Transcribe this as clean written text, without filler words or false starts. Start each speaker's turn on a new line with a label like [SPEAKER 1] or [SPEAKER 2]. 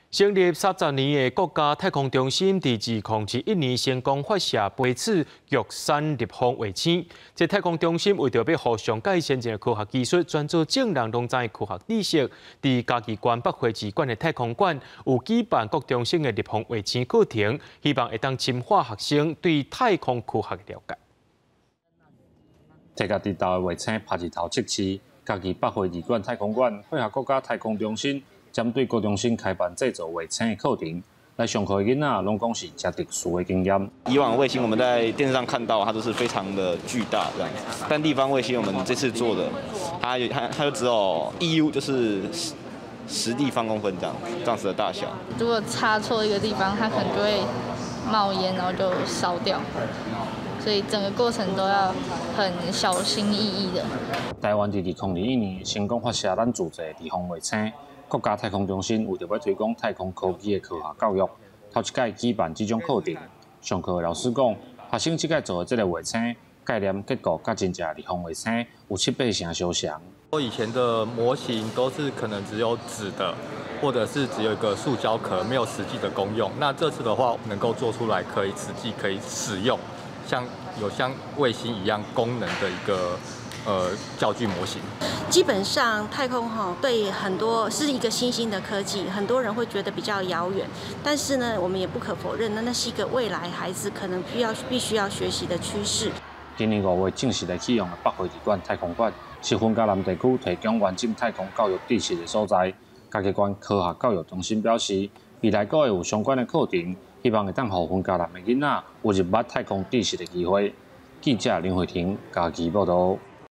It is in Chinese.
[SPEAKER 1] 成立30年的国家太空中心，伫2021年成功发射第一次玉山立方卫星。这太空中心为着要互相介先进的科学技术，专做正人拢知的科学知识。伫嘉义县北花志馆的太空馆，有举办各中心的立方卫星课程，希望会当深化学生对太空科学的了解。
[SPEAKER 2] 摕家己岛的卫星拍一头测试，嘉义北花志馆太空馆配合国家太空中心。针对高中生开办制作卫星的课程，来上课的囡仔拢讲是真特殊的经验。
[SPEAKER 3] 以往卫星我们在电视上看到，它都是非常的巨大这样子，但地方卫星我们这次做的，它就只有 EU 就是10立方公分这样子的大小。
[SPEAKER 4] 如果插错一个地方，它可能就会冒烟，然后就烧掉。所以整个过程都要很小心翼翼的。
[SPEAKER 2] 台湾在2021年成功发射咱自制的立方卫星。国家太空中心为着要推广太空科技的科学教育，头一届举办这种课程。上课的老师讲，学生这届做的这个卫星概念结构，甲真正立方卫星有7-8成相像。
[SPEAKER 5] 以前的模型都是可能只有纸的，或者是只有一个塑胶壳，没有实际的功用。那这次的话，能够做出来可以实际可以使用，像卫星一样功能的一个教具模型。
[SPEAKER 6] 基本上太空对很多是一个新兴的科技，很多人会觉得比较遥远。但是呢，我们也不可否认，那是一个未来孩子可能必须要学习的趋势。
[SPEAKER 2] 今年5月正式来启用的北花志馆太空馆，是云嘉南地区提供完整太空教育知识的所在。嘉义县科学教育中心表示，未来阁会有相关的课程，希望会当予云嘉南的囡仔有入捌太空知识的机会。记者林慧婷，嘉义报道。